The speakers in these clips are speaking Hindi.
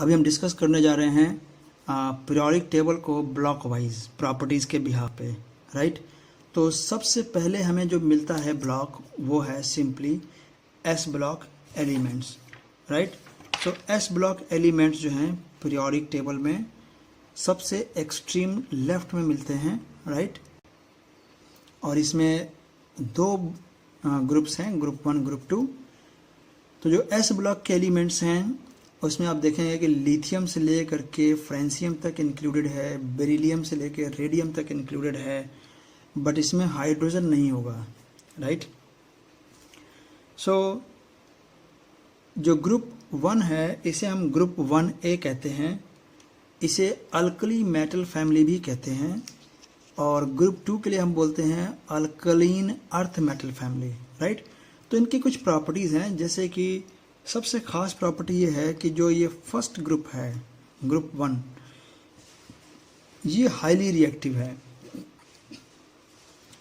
अभी हम डिस्कस करने जा रहे हैं पीरियोडिक टेबल को ब्लॉक वाइज प्रॉपर्टीज़ के बिहाफ पे, राइट। तो सबसे पहले हमें जो मिलता है ब्लॉक वो है simply S block elements, right. So S block elements जो हैं पीरियोडिक टेबल में सबसे एक्सट्रीम लेफ्ट में मिलते हैं, राइट। और इसमें दो ग्रुप्स हैं, ग्रुप 1 ग्रुप 2। तो जो एस ब्लॉक के एलिमेंट्स हैं उसमें आप देखेंगे कि लिथियम से लेकर के फ्रेंसियम तक इंक्लूडेड है, बेरिलियम से लेकर रेडियम तक इंक्लूडेड है, बट इसमें हाइड्रोजन नहीं होगा, राइट। सो जो ग्रुप 1 है इसे हम ग्रुप 1A कहते हैं, इसे अल्कली मेटल फैमिली भी कहते हैं, और ग्रुप 2 के लिए हम बोलते हैं alkaline earth metal family, right. तो इनकी कुछ प्रॉपर्टीज़ हैं, जैसे कि सबसे खास प्रॉपर्टी ये है कि जो ये फर्स्ट ग्रुप है ग्रुप 1, ये हाईली रिएक्टिव है,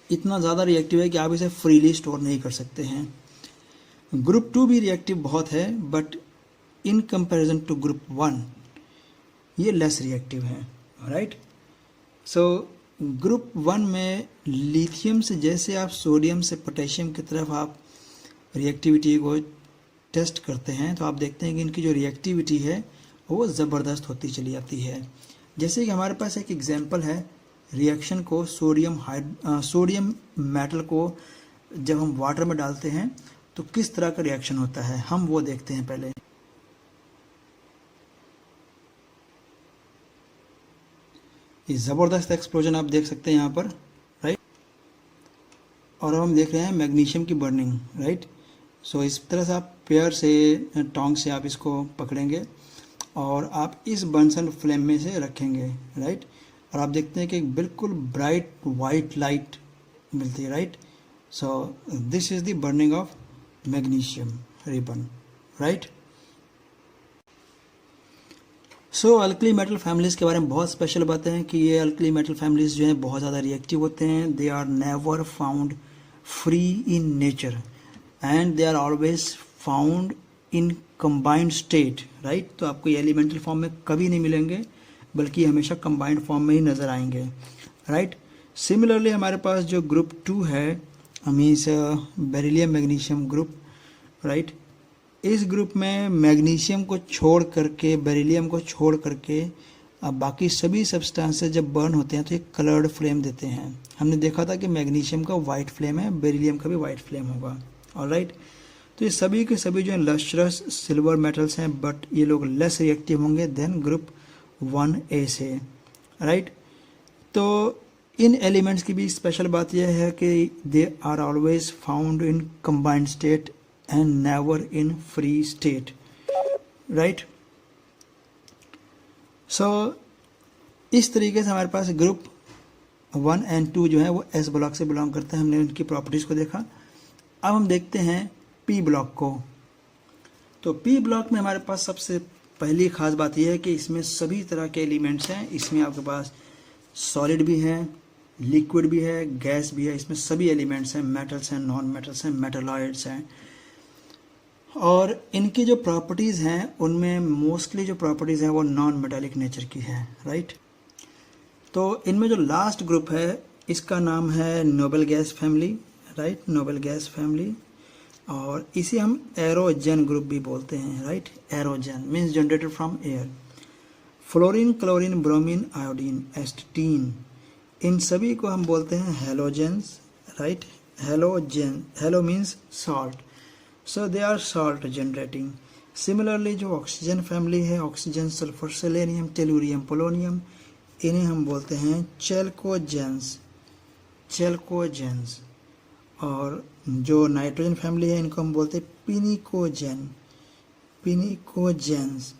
इतना ज़्यादा रिएक्टिव है कि आप इसे फ्रीली स्टोर नहीं कर सकते हैं। ग्रुप 2 भी रिएक्टिव बहुत है, but in comparison to group 1 ये लेस रिएक्टिव है, राइट। सो ग्रुप 1 में लिथियम से जैसे आप सोडियम से पोटेशियम की तरफ आप रिएक्टिविटी को टेस्ट करते हैं तो आप देखते हैं कि इनकी जो रिएक्टिविटी है वो ज़बरदस्त होती चली जाती है। जैसे कि हमारे पास एक एग्जांपल है रिएक्शन को सोडियम मेटल को जब हम वाटर में डालते हैं तो किस तरह का रिएक्शन होता है, हम वो देखते हैं पहले। ये ज़बरदस्त एक्सप्लोजन आप देख सकते हैं यहाँ पर, राइट। और अब हम देख रहे हैं मैग्नीशियम की बर्निंग, राइट। सो इस तरह से आप पेयर से टोंग से आप इसको पकड़ेंगे और आप इस बंसन फ्लेम में से रखेंगे, राइट। और आप देखते हैं कि बिल्कुल ब्राइट वाइट लाइट मिलती है, right. So this is the burning of magnesium ribbon, right. So alkali metal families के बारे में बहुत स्पेशल बातें हैं कि ये अल्कली मेटल फैमिलीज़ जो हैं बहुत ज़्यादा रिएक्टिव होते हैं। They are never found free in nature and they are always found in combined state, right. तो आपको ये एलिमेंटल फॉर्म में कभी नहीं मिलेंगे, बल्कि हमेशा कंबाइंड फॉर्म में ही नज़र आएंगे, राइट। सिमिलरली हमारे पास जो ग्रुप 2 है means beryllium magnesium group, right. इस ग्रुप में मैग्नीशियम को छोड़ करके, बेरिलियम को छोड़ करके अब बाकी सभी सब्सटेंसेस जब बर्न होते हैं तो एक कलर्ड फ्लेम देते हैं। हमने देखा था कि मैग्नीशियम का वाइट फ्लेम है, बेरिलियम का भी वाइट फ्लेम होगा, ऑलराइट। तो ये सभी के सभी जो है लस्ट्रस सिल्वर मेटल्स हैं, बट ये लोग लेस रिएक्टिव होंगे देन ग्रुप 1A से, राइट। तो इन एलिमेंट्स की भी स्पेशल बात यह है कि they are always found in combined state and never in free state, right. So इस तरीके से हमारे पास ग्रुप 1 एंड 2 जो है वो एस ब्लॉक से बिलोंग करते हैं। हमने उनकी प्रॉपर्टीज़ को देखा। अब हम देखते हैं पी ब्लॉक को। तो पी ब्लॉक में हमारे पास सबसे पहली खास बात यह है कि इसमें सभी तरह के एलिमेंट्स हैं। इसमें आपके पास सॉलिड भी है, लिक्विड भी है, गैस भी है, इसमें सभी एलिमेंट्स हैं, मेटल्स हैं, नॉन मेटल्स हैं, मेटलॉइड्स हैं। और इनकी जो प्रॉपर्टीज़ हैं उनमें मोस्टली जो प्रॉपर्टीज़ हैं वो नॉन मेटालिक नेचर की है, राइट। तो इनमें जो लास्ट ग्रुप है इसका नाम है noble gas family, right, noble gas family. और इसे हम एरोजन ग्रुप भी बोलते हैं, राइट। Aerogen means generated from air. Fluorine, chlorine, bromine, iodine, astatine, इन सभी को हम बोलते हैं halogens, right. Halogen, halo means salt, so they are salt generating. Similarly जो ऑक्सीजन फैमिली है, oxygen, sulphur, selenium, tellurium, polonium, इन्हें हम बोलते हैं चेल्कोजेंस, चेल्कोजेंस। और जो नाइट्रोजन फैमिली है इनको हम बोलते हैं पिनिकोजेन, पिनिकोजेंस।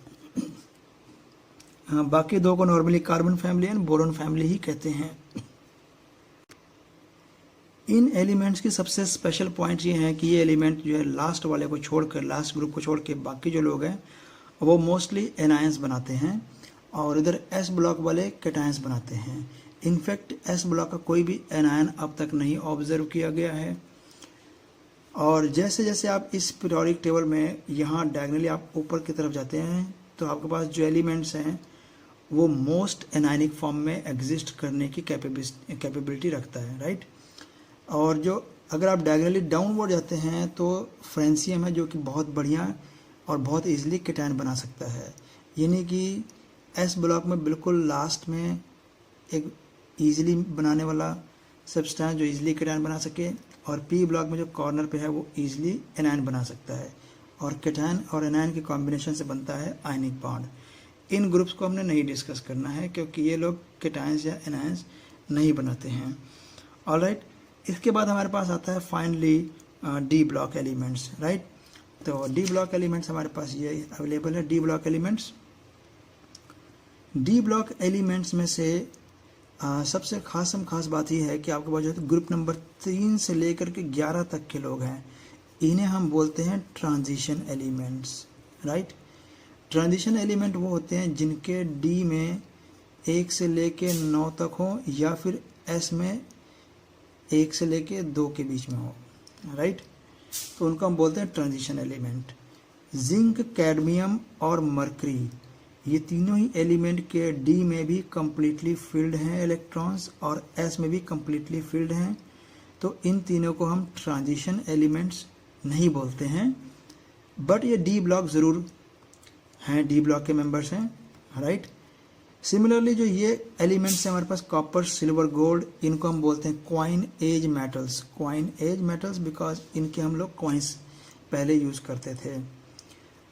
हाँ, बाकी दो को normally carbon family and boron family ही कहते हैं। इन एलिमेंट्स की सबसे स्पेशल पॉइंट ये है कि ये एलिमेंट जो है लास्ट वाले को छोड़कर, लास्ट ग्रुप को छोड़ के बाकी जो लोग हैं वो मोस्टली एनायंस बनाते हैं और इधर एस ब्लॉक वाले कैटायंस बनाते हैं। इनफैक्ट एस ब्लॉक का कोई भी एनायन अब तक नहीं ऑब्जर्व किया गया है। और जैसे जैसे आप इस पीरियोडिक टेबल में यहाँ डायगनली आप ऊपर की तरफ जाते हैं तो आपके पास जो एलिमेंट्स हैं वो मोस्ट एनायनिक फॉर्म में एग्जिस्ट करने की कैपेबिलिटी रखता है, राइट। और जो अगर आप डायगोनली डाउनवर्ड जाते हैं तो फ्रेंसियम है जो कि बहुत बढ़िया और बहुत इजीली केटायन बना सकता है, यानी कि एस ब्लॉक में बिल्कुल लास्ट में एक इजीली बनाने वाला सब्सटेंस जो इजीली केटायन बना सके, और पी ब्लॉक में जो कॉर्नर पे है वो इजीली एनायन बना सकता है, और केटायन और एनायन के कॉम्बिनेशन से बनता है आयनिक बॉन्ड। इन ग्रुप्स को हमने नहीं डिस्कस करना है क्योंकि ये लोग केटायंस या एनायंस नहीं बनाते हैं। ऑलराइट, इसके बाद हमारे पास आता है finally D block elements, right. तो डी ब्लॉक एलिमेंट्स हमारे पास ये अवेलेबल है। डी ब्लॉक एलिमेंट्स में से सबसे खास बात यह है कि आपके पास जो है ग्रुप नंबर 3 से लेकर के 11 तक के लोग हैं, इन्हें हम बोलते हैं transition elements, right. Transition element वो होते हैं जिनके डी में 1 से लेके 9 तक हो, या फिर एस में 1 से लेके 2 के बीच में हो, राइट। तो उनको हम बोलते हैं ट्रांजिशन एलिमेंट। जिंक, कैडमियम और मरकरी, ये तीनों ही एलिमेंट के डी में भी कम्प्लीटली फिल्ड हैं इलेक्ट्रॉन्स, और एस में भी कम्प्लीटली फिल्ड हैं, तो इन तीनों को हम ट्रांजिशन एलिमेंट्स नहीं बोलते हैं, बट ये डी ब्लॉक ज़रूर हैं, डी ब्लॉक के मेंबर्स हैं, राइट। सिमिलरली जो ये एलिमेंट्स हैं हमारे पास कॉपर, सिल्वर, गोल्ड, इनको हम बोलते हैं coinage metals. Coinage metals because इनके हम लोग क्वाइंस पहले यूज़ करते थे।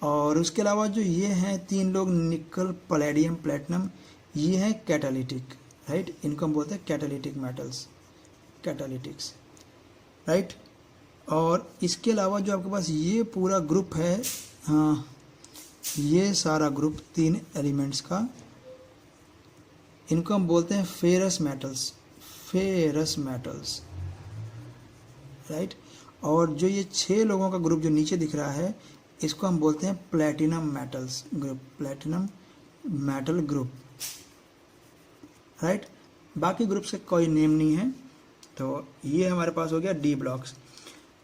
और उसके अलावा जो ये हैं 3 लोग, निकल, पैलेडियम, प्लेटिनम, ये हैं कैटालिटिक, राइट। इनको हम बोलते हैं कैटालिटिक मेटल्स, कैटालिटिक्स, राइट। और इसके अलावा जो आपके पास ये पूरा ग्रुप है, हाँ, ये सारा ग्रुप 3 एलिमेंट्स का, इनको हम बोलते हैं ferrous metals, ferrous metals, right. और जो ये 6 लोगों का ग्रुप जो नीचे दिख रहा है, इसको हम बोलते हैं platinum metals group, platinum metal group, right. बाकी ग्रुप्स का कोई नेम नहीं है। तो ये हमारे पास हो गया डी ब्लॉक्स।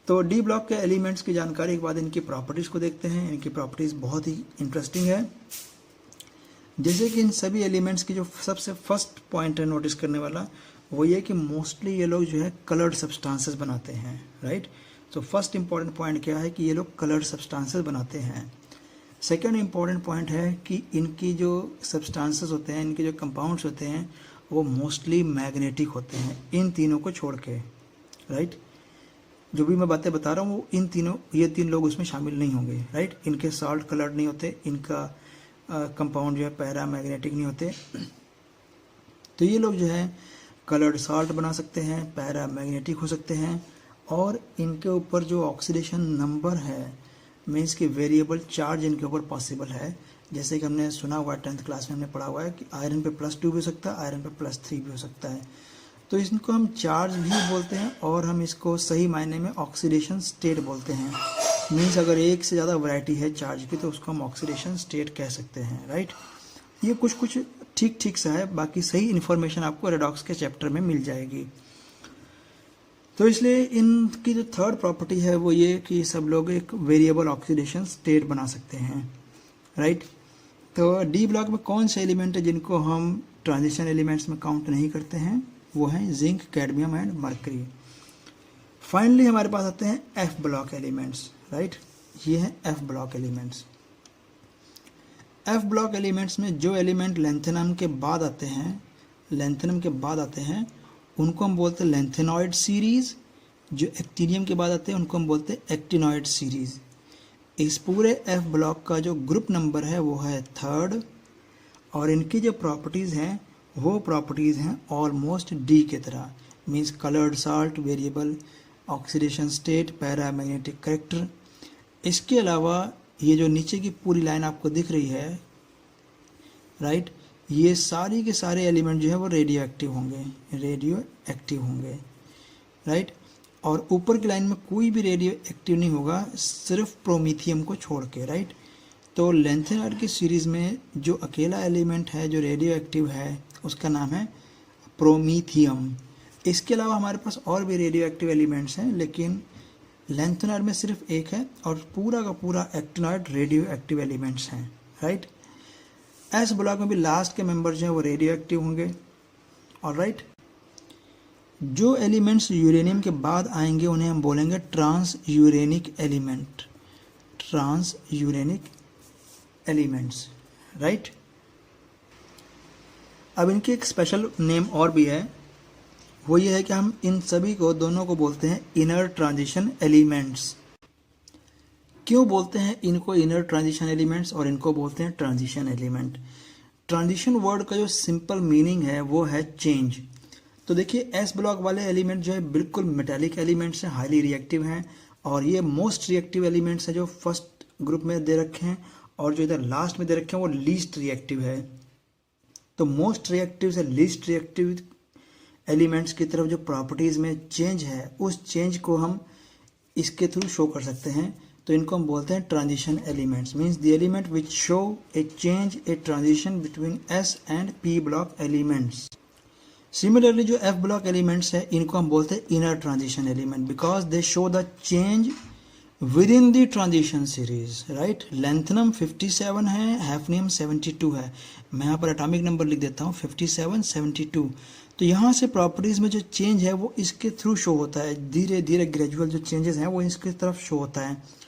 तो डी ब्लॉक के एलिमेंट्स की जानकारी के बाद इनकी प्रॉपर्टीज़ को देखते हैं। इनकी प्रॉपर्टीज़ बहुत ही इंटरेस्टिंग है। जैसे कि इन सभी एलिमेंट्स की जो सबसे फर्स्ट पॉइंट है नोटिस करने वाला, वो ये कि मोस्टली ये लोग जो है कलर्ड सब्सटेंसेस बनाते हैं, राइट। तो फर्स्ट इंपॉर्टेंट पॉइंट क्या है कि ये लोग कलर्ड सब्सटेंसेस बनाते हैं। सेकंड इंपॉर्टेंट पॉइंट है कि इनकी जो सब्सटेंसेस होते हैं, इनके जो कंपाउंड्स होते हैं, वो मोस्टली मैग्नेटिक होते हैं, इन तीनों को छोड़ के, राइट। जो भी मैं बातें बता रहा हूँ वो ये तीन लोग उसमें शामिल नहीं होंगे, राइट। इनके सॉल्ट कलर्ड नहीं होते, इनका कंपाउंड जो है पैरा मैग्नेटिक नहीं होते। तो ये लोग जो है कलर्ड सॉल्ट बना सकते हैं, पैरा मैग्नेटिक हो सकते हैं, और इनके ऊपर जो ऑक्सीडेशन नंबर है, मीन्स कि वेरिएबल चार्ज इनके ऊपर पॉसिबल है। जैसे कि हमने सुना हुआ है, 10th क्लास में हमने पढ़ा हुआ है कि आयरन पे +2 भी हो सकता है, आयरन पे +3 भी हो सकता है। तो इसको हम चार्ज भी बोलते हैं, और हम इसको सही मायने में ऑक्सीडेशन स्टेट बोलते हैं। मीन्स अगर एक से ज़्यादा वैरायटी है चार्ज की तो उसको हम ऑक्सीडेशन स्टेट कह सकते हैं, राइट। ये कुछ ठीक सा है, बाकी सही इन्फॉर्मेशन आपको रेडॉक्स के चैप्टर में मिल जाएगी। तो इसलिए इनकी जो थर्ड प्रॉपर्टी है वो ये कि सब लोग एक वेरिएबल ऑक्सीडेशन स्टेट बना सकते हैं, राइट। तो डी ब्लॉक में कौन से एलिमेंट है जिनको हम ट्रांजिशन एलिमेंट्स में काउंट नहीं करते हैं, वो हैं zinc, cadmium and mercury. Finally हमारे पास आते हैं एफ ब्लॉक एलिमेंट्स, राइट। ये हैं F block elements. F block elements में जो एलिमेंट लेंथेनम के बाद आते हैं, उनको हम बोलते हैं लेंथेनॉइड सीरीज। जो एक्टिनियम के बाद आते हैं उनको हम बोलते हैं एक्टिनॉइड सीरीज। इस पूरे एफ ब्लॉक का जो ग्रुप नंबर है वो है 3rd, और इनकी जो प्रॉपर्टीज़ हैं वो प्रॉपर्टीज़ हैं ऑलमोस्ट डी के तरह, means coloured salt, variable oxidation state, para magnetic character. इसके अलावा ये जो नीचे की पूरी लाइन आपको दिख रही है, राइट, ये सारी के सारे एलिमेंट जो है वो रेडियो एक्टिव होंगे, राइट। और ऊपर की लाइन में कोई भी रेडियो एक्टिव नहीं होगा, सिर्फ प्रोमीथियम को छोड़ के, राइट। तो लेंथेनॉइड की सीरीज़ में जो अकेला एलिमेंट है जो रेडियो एक्टिव है उसका नाम है प्रोमीथियम। इसके अलावा हमारे पास और भी रेडियो एक्टिव एलिमेंट्स हैं, लेकिन लेंथेनॉइड में सिर्फ एक है, और पूरा का पूरा एक्टिनॉइड रेडियो एक्टिव एलिमेंट्स हैं, राइट। एस ब्लॉक में भी लास्ट के मेंबर जो है वो रेडियो एक्टिव होंगे। ऑलराइट, जो एलिमेंट्स यूरेनियम के बाद आएंगे उन्हें हम बोलेंगे transuranic element, transuranic elements, right. अब इनकी एक स्पेशल नेम और भी है, वो ये है कि हम इन सभी को दोनों को बोलते हैं इनर ट्रांजिशन एलिमेंट्स। क्यों बोलते हैं इनको इनर ट्रांजिशन एलिमेंट्स और इनको बोलते हैं ट्रांजिशन एलिमेंट? ट्रांजिशन वर्ड का जो सिंपल मीनिंग है वो है चेंज। तो देखिए एस ब्लॉक वाले एलिमेंट जो है बिल्कुल मेटालिक एलिमेंट्स हैं, हाईली रिएक्टिव हैं, और ये मोस्ट रिएक्टिव एलिमेंट्स हैं जो फर्स्ट ग्रुप में दे रखे हैं, और जो इधर लास्ट में दे रखे हैं वो लीस्ट रिएक्टिव है। तो मोस्ट रिएक्टिव से लीस्ट रिएक्टिव एलिमेंट्स की तरफ जो प्रॉपर्टीज में चेंज है उस चेंज को हम इसके थ्रू शो कर सकते हैं। तो इनको हम बोलते हैं transition elements, means the element which show A change, a transition between S and P block elements. Similarly जो एफ ब्लॉक एलिमेंट्स है इनको हम बोलते हैं inner transition element because they show the change with in the transition series, right. Lanthanum 57 है, हैफनियम 72 है। मैं यहाँ पर एटॉमिक नंबर लिख देता हूँ 57, 72। तो यहाँ से प्रॉपर्टीज में जो चेंज है वो इसके थ्रू शो होता है, धीरे धीरे ग्रेजुअल जो चेंजेस हैं वो इसके तरफ शो होता है।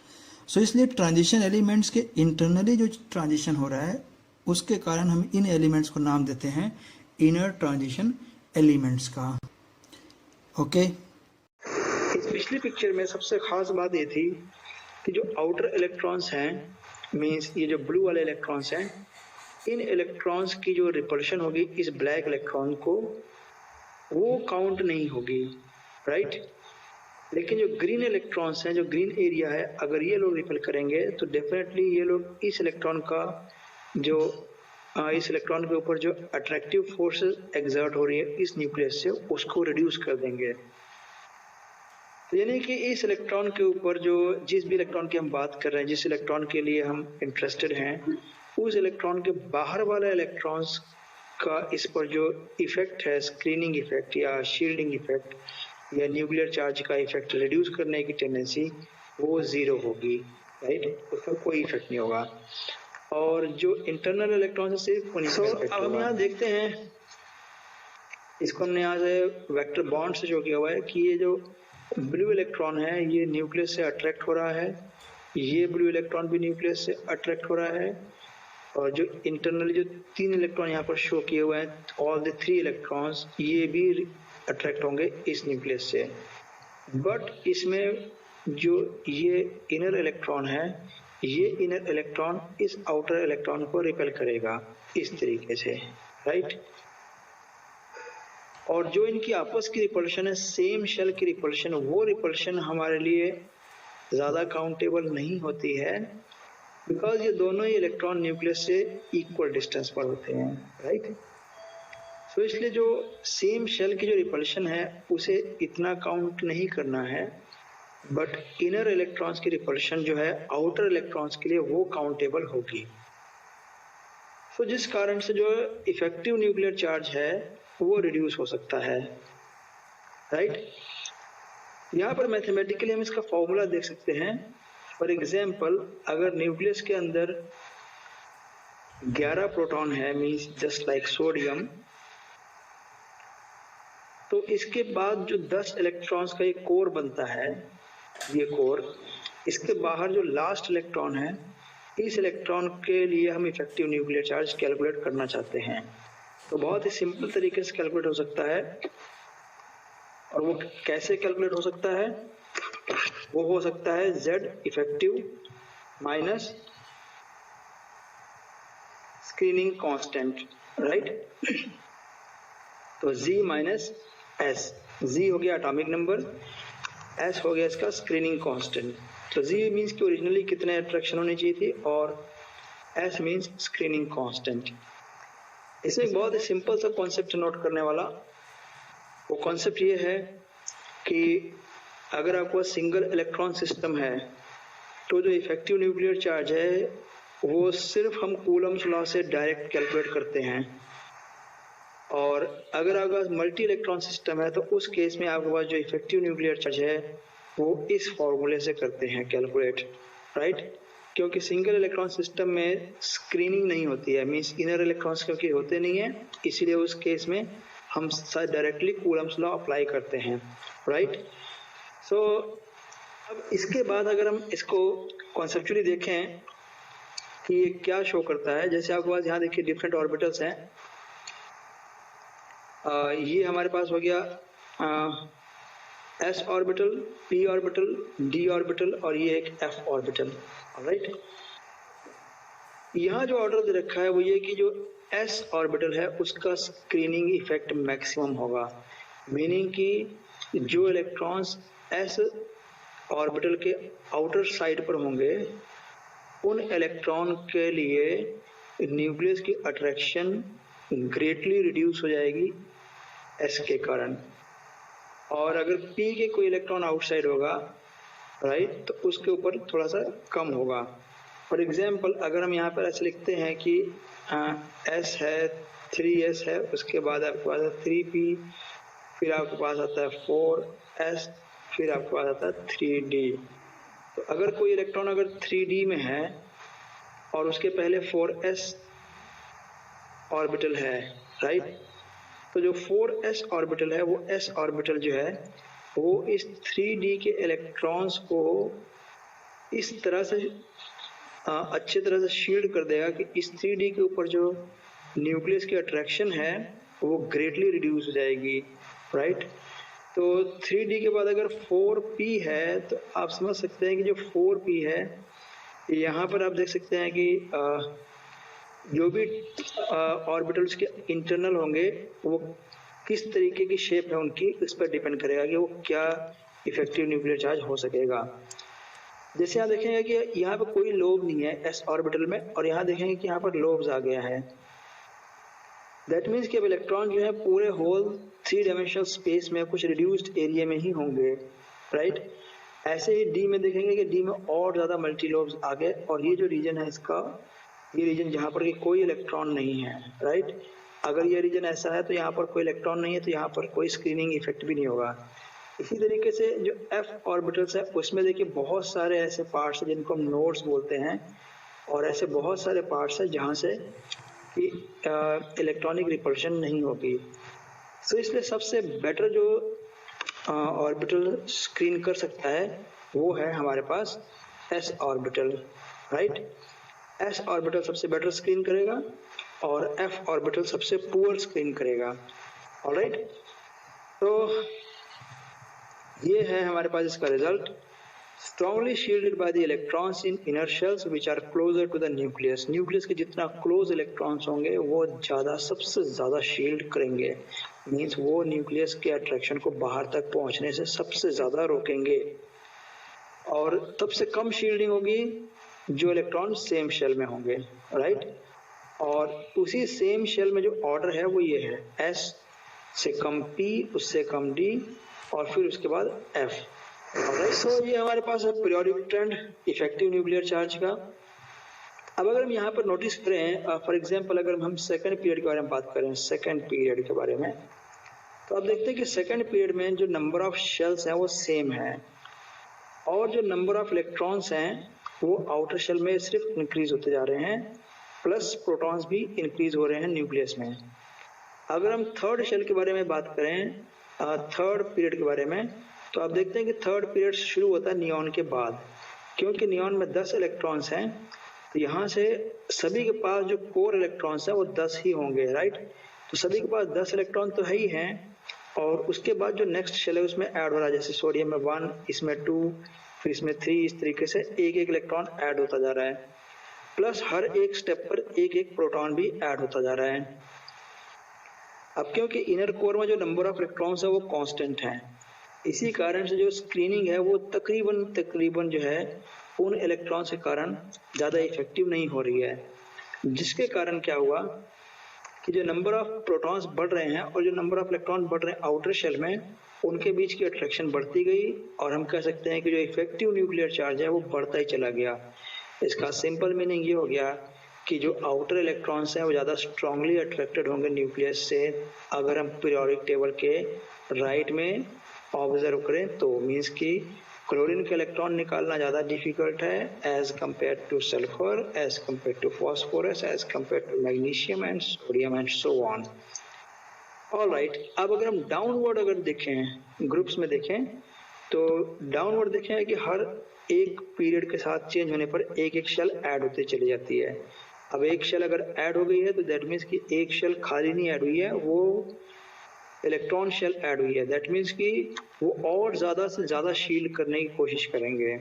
सो इसलिए ट्रांजिशन एलिमेंट्स के इंटरनली जो ट्रांजिशन हो रहा है उसके कारण हम इन एलिमेंट्स को नाम देते हैं इनर ट्रांजिशन एलिमेंट्स का। ओके, इस पिछली पिक्चर में सबसे खास बात ये थी कि जो आउटर इलेक्ट्रॉन्स हैं, मींस ये जो ब्लू वाले इलेक्ट्रॉन्स हैं, इन इलेक्ट्रॉन्स की जो रिपल्शन होगी इस ब्लैक इलेक्ट्रॉन को वो काउंट नहीं होगी, राइट। लेकिन जो ग्रीन इलेक्ट्रॉन्स हैं, जो ग्रीन एरिया है, अगर ये लोग रिपेल करेंगे तो डेफिनेटली ये लोग इस इलेक्ट्रॉन का जो इस इलेक्ट्रॉन के ऊपर जो अट्रैक्टिव फोर्सेस एक्सर्ट हो रही है इस न्यूक्लियस से उसको रिड्यूस कर देंगे। तो यानी कि इस इलेक्ट्रॉन के ऊपर जो जिस भी इलेक्ट्रॉन की हम बात कर रहे हैं, जिस इलेक्ट्रॉन के लिए हम इंटरेस्टेड हैं, उस इलेक्ट्रॉन के बाहर वाला इलेक्ट्रॉन्स का इस पर जो इफेक्ट है, स्क्रीनिंग इफेक्ट या शील्डिंग इफेक्ट या न्यूक्लियर चार्ज का इफेक्ट रिड्यूस करने की टेंडेंसी वो जीरो होगी, राइट। उसका कोई इफेक्ट नहीं होगा। और जो इंटरनल इलेक्ट्रॉन है सिर्फ उन्हीं का इफेक्ट होगा। अब हम यहाँ देखते हैं, इसको हमने यहाँ से वेक्टर बॉन्ड से जो किया हुआ है कि ये जो ब्लू इलेक्ट्रॉन है ये न्यूक्लियस से अट्रैक्ट हो रहा है, ये ब्लू इलेक्ट्रॉन भी न्यूक्लियस से अट्रैक्ट हो रहा है, और जो इंटरनली जो 3 इलेक्ट्रॉन यहाँ पर शो किए हुए हैं, ऑल द 3 इलेक्ट्रॉन्स ये भी अट्रैक्ट होंगे इस न्यूक्लियस से। बट इसमें जो ये इनर इलेक्ट्रॉन है, ये इनर इलेक्ट्रॉन इस आउटर इलेक्ट्रॉन को रिपेल करेगा इस तरीके से, राइट। और जो इनकी आपस की रिपल्शन है, सेम शेल की रिपल्शन, वो रिपल्शन हमारे लिए ज़्यादा काउंटेबल नहीं होती है बिकॉज ये दोनों ही इलेक्ट्रॉन न्यूक्लियस से इक्वल डिस्टेंस पर होते हैं, राइट। तो इसलिए जो सेम शेल की जो रिपल्शन है उसे इतना काउंट नहीं करना है, बट इनर इलेक्ट्रॉन्स की रिपल्शन जो है आउटर इलेक्ट्रॉन्स के लिए वो काउंटेबल होगी। तो जिस कारण से जो इफेक्टिव न्यूक्लियर चार्ज है वो रिड्यूस हो सकता है, राइट। यहाँ पर मैथमेटिकली हम इसका फॉर्मूला देख सकते हैं। फॉर एग्जाम्पल, अगर न्यूक्लियस के अंदर 11 प्रोटॉन है, मीन्स जस्ट लाइक सोडियम, तो इसके बाद जो 10 इलेक्ट्रॉन्स का एक कोर बनता है, ये कोर, इसके बाहर जो लास्ट इलेक्ट्रॉन है, इस इलेक्ट्रॉन के लिए हम इफेक्टिव न्यूक्लियर चार्ज कैलकुलेट करना चाहते हैं। तो बहुत ही सिंपल तरीके से कैलकुलेट हो सकता है। और वो कैसे कैलकुलेट हो सकता है? वो हो सकता है Z effective minus screening constant, right. तो Z माइनस S, Z हो गया एटॉमिक नंबर, S हो गया इसका स्क्रीनिंग कांस्टेंट। तो Z मीन्स कि ओरिजिनली कितने अट्रैक्शन होनी चाहिए थी और S मीन्स स्क्रीनिंग कांस्टेंट। इसमें बहुत ही सिंपल सा कॉन्सेप्ट नोट करने वाला, वो कॉन्सेप्ट ये है कि अगर आपको सिंगल इलेक्ट्रॉन सिस्टम है तो जो इफेक्टिव न्यूक्लियर चार्ज है वो सिर्फ हम कूलम्स लॉ से डायरेक्ट कैलकुलेट करते हैं। और अगर आपका मल्टी इलेक्ट्रॉन सिस्टम है तो उस केस में आपके पास जो इफेक्टिव न्यूक्लियर चार्ज है वो इस फॉर्मूले से करते हैं कैलकुलेट, राइट। क्योंकि सिंगल इलेक्ट्रॉन सिस्टम में स्क्रीनिंग नहीं होती है, मीन्स इनर इलेक्ट्रॉन्स क्योंकि होते नहीं है, इसीलिए उस केस में हम डायरेक्टली कूलम्स लॉ अप्लाई करते हैं, राइट। सो अब इसके बाद अगर हम इसको कॉन्सेप्चुअली देखें कि ये क्या शो करता है, जैसे आपके पास यहाँ देखिए डिफरेंट ऑर्बिटल्स हैं। ये हमारे पास हो गया s orbital, p orbital, d orbital और ये एक f ऑर्बिटल, राइट। यहाँ जो ऑर्डर दे रखा है वो ये कि जो s ऑर्बिटल है उसका स्क्रीनिंग इफेक्ट मैक्सिमम होगा, मीनिंग कि जो इलेक्ट्रॉन्स s ऑर्बिटल के आउटर साइड पर होंगे उन इलेक्ट्रॉन के लिए न्यूक्लियस की अट्रैक्शन ग्रेटली रिड्यूस हो जाएगी s के कारण, और अगर p के कोई इलेक्ट्रॉन आउटसाइड होगा, राइट, तो उसके ऊपर थोड़ा सा कम होगा। फॉर एग्जाम्पल अगर हम यहाँ पर ऐसे लिखते हैं कि s है 3s है, उसके बाद आपके पास है 3p, फिर आपके पास आता है 4s, फिर आपके पास आता है 3d। तो अगर कोई इलेक्ट्रॉन अगर 3d में है और उसके पहले 4s ऑर्बिटल है, राइट, तो जो 4s ऑर्बिटल है वो s ऑर्बिटल जो है वो इस 3d के इलेक्ट्रॉन्स को इस तरह से अच्छे तरह से शील्ड कर देगा कि इस 3d के ऊपर जो न्यूक्लियस की अट्रैक्शन है वो ग्रेटली रिड्यूस हो जाएगी, राइट। तो 3d के बाद अगर 4p है तो आप समझ सकते हैं कि जो 4p है यहाँ पर आप देख सकते हैं कि जो भी ऑर्बिटल्स के इंटरनल होंगे वो किस तरीके की शेप है उनकी, इस पर डिपेंड करेगा कि वो क्या इफेक्टिव न्यूक्लियर चार्ज हो सकेगा। जैसे यहाँ देखेंगे कि यहाँ पर कोई लोब नहीं है s ऑर्बिटल में, और यहाँ देखेंगे कि यहाँ पर लोब्स आ गया है। दैट मीन्स कि अब इलेक्ट्रॉन जो है पूरे होल 3 डायमेंशनल स्पेस में कुछ रिड्यूस्ड एरिया में ही होंगे, राइट। ऐसे ही डी में देखेंगे कि डी में और ज़्यादा मल्टी लोब्स आ गए, और ये जो रीजन है इसका, ये रीजन जहाँ पर कि कोई इलेक्ट्रॉन नहीं है, राइट। अगर ये रीजन ऐसा है तो यहाँ पर कोई इलेक्ट्रॉन नहीं है, तो यहाँ पर कोई स्क्रीनिंग इफेक्ट भी नहीं होगा। इसी तरीके से जो f ऑर्बिटल्स है उसमें देखिए बहुत सारे ऐसे पार्ट्स हैं जिनको हम नोड्स बोलते हैं, और ऐसे बहुत सारे पार्ट्स हैं जहाँ से कि इलेक्ट्रॉनिक रिपल्शन नहीं होगी। तो इसलिए सबसे बेटर जो ऑर्बिटल स्क्रीन कर सकता है वो है हमारे पास s orbital, right. s orbital सबसे बेटर स्क्रीन करेगा और f ऑर्बिटल सबसे पुअर स्क्रीन करेगा, ऑलराइट। तो ये है हमारे पास इसका result. Strongly shielded by the electrons in inner shells which are closer to the nucleus. Nucleus के जितना क्लोज इलेक्ट्रॉन्स होंगे वो सबसे ज़्यादा शील्ड करेंगे, मीन्स वो न्यूक्लियस के अट्रैक्शन को बाहर तक पहुंचने से सबसे ज़्यादा रोकेंगे। और सबसे कम शील्डिंग होगी जो इलेक्ट्रॉन सेम शेल में होंगे, राइट। और उसी सेम शेल में जो ऑर्डर है वो ये है, s से कम p, उससे कम d, और फिर उसके बाद f, ऑलराइट। सो ये हमारे पास है periodic trend effective nuclear charge का। अब अगर हम यहाँ पर नोटिस करें, फॉर एग्जांपल अगर हम सेकंड पीरियड के बारे में बात करें, सेकंड पीरियड के बारे में, तो आप देखते हैं कि सेकंड पीरियड में जो नंबर ऑफ शेल्स हैं वो सेम है, और जो नंबर ऑफ इलेक्ट्रॉन्स हैं वो आउटर शेल में सिर्फ इंक्रीज होते जा रहे हैं, प्लस प्रोटॉन्स भी इंक्रीज हो रहे हैं न्यूक्लियस में। अगर हम थर्ड शेल के बारे में बात करें, थर्ड पीरियड के बारे में, तो आप देखते हैं कि थर्ड पीरियड शुरू होता है नियॉन के बाद, क्योंकि नियॉन में 10 इलेक्ट्रॉन्स हैं, तो यहाँ से सभी के पास जो कोर इलेक्ट्रॉन्स हैं वो 10 ही होंगे, राइट। तो सभी के पास 10 इलेक्ट्रॉन तो है ही हैं, और उसके बाद जो नेक्स्ट शेल है उसमें ऐड हो रहा है, जैसे सोडियम में 1, इसमें 2, फिर इसमें 3, इस तरीके से एक एक इलेक्ट्रॉन ऐड होता जा रहा है, प्लस हर एक स्टेप पर एक एक प्रोटॉन भी ऐड होता जा रहा है। अब क्योंकि इनर कोर में जो नंबर ऑफ इलेक्ट्रॉन्स है वो कांस्टेंट है, इसी कारण से जो स्क्रीनिंग है वो तकरीबन जो है उन इलेक्ट्रॉन्स के कारण ज़्यादा इफेक्टिव नहीं हो रही है, जिसके कारण क्या हुआ कि जो नंबर ऑफ प्रोटॉन्स बढ़ रहे हैं और जो नंबर ऑफ इलेक्ट्रॉन बढ़ रहे हैं आउटर शेल में, उनके बीच की अट्रैक्शन बढ़ती गई, और हम कह सकते हैं कि जो इफेक्टिव न्यूक्लियर चार्ज है वो बढ़ता ही चला गया। इसका सिंपल मीनिंग ये हो गया कि जो आउटर इलेक्ट्रॉन्स हैं वो ज़्यादा स्ट्रांगली अट्रैक्टेड होंगे न्यूक्लियस से, अगर हम पीरियोडिक टेबल के राइट में ऑब्जर्व करें तो, मीन्स कि क्लोरीन के इलेक्ट्रॉन निकालना ज़्यादा डिफिकल्ट है as compare to sulphur, as compare to phosphorus, as compare to magnesium and sodium and so on. Alright, अब अगर हम डाउनवर्ड अगर देखें, ग्रुप्स में देखें, तो डाउनवर्ड देखें कि हर एक पीरियड के साथ चेंज होने पर एक एक शेल ऐड होते चली जाती है। अब एक शेल अगर ऐड हो गई है तो दैट मीन्स कि एक शेल खाली नहीं ऐड हुई है, वो इलेक्ट्रॉन शेल ऐड हुई है। दैट मीन्स कि वो और ज़्यादा से ज़्यादा शील्ड करने की कोशिश करेंगे,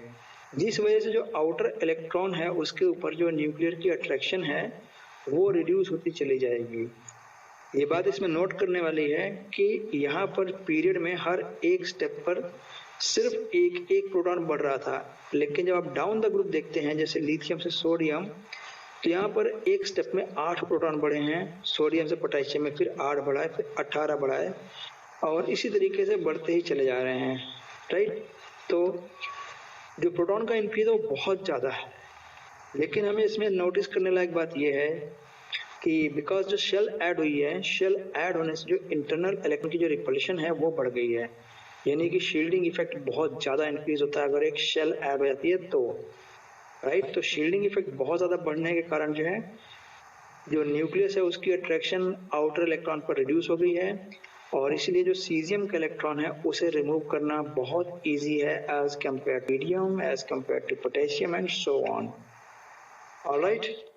जिस वजह से जो आउटर इलेक्ट्रॉन है उसके ऊपर जो न्यूक्लियर की अट्रैक्शन है वो रिड्यूस होती चली जाएगी। ये बात इसमें नोट करने वाली है कि यहाँ पर पीरियड में हर एक स्टेप पर सिर्फ एक एक प्रोटॉन बढ़ रहा था, लेकिन जब आप डाउन द ग्रुप देखते हैं जैसे लिथियम से सोडियम, तो यहाँ पर एक स्टेप में 8 प्रोटॉन बढ़े हैं, सोडियम से पोटेशियम में फिर 8 बढ़ा है, फिर 18 बढ़ा है, और इसी तरीके से बढ़ते ही चले जा रहे हैं, राइट। तो जो प्रोटॉन का इंक्रीज है वो बहुत ज़्यादा है, लेकिन हमें इसमें नोटिस करने लायक बात यह है कि बिकॉज जो शेल ऐड हुई है, शेल ऐड होने से जो इंटरनल इलेक्ट्रॉन की जो रिपल्शन है वो बढ़ गई है, यानी कि शील्डिंग इफेक्ट बहुत ज़्यादा इंक्रीज होता है अगर एक शेल ऐड हो जाती है तो, राइट। तो शील्डिंग इफेक्ट बहुत ज़्यादा बढ़ने के कारण जो है जो न्यूक्लियस है उसकी अट्रैक्शन आउटर इलेक्ट्रॉन पर रिड्यूस हो गई है, और इसलिए जो सीजियम का इलेक्ट्रॉन है उसे रिमूव करना बहुत ईजी है as compare to medium, as compare to potassium and so on. Alright.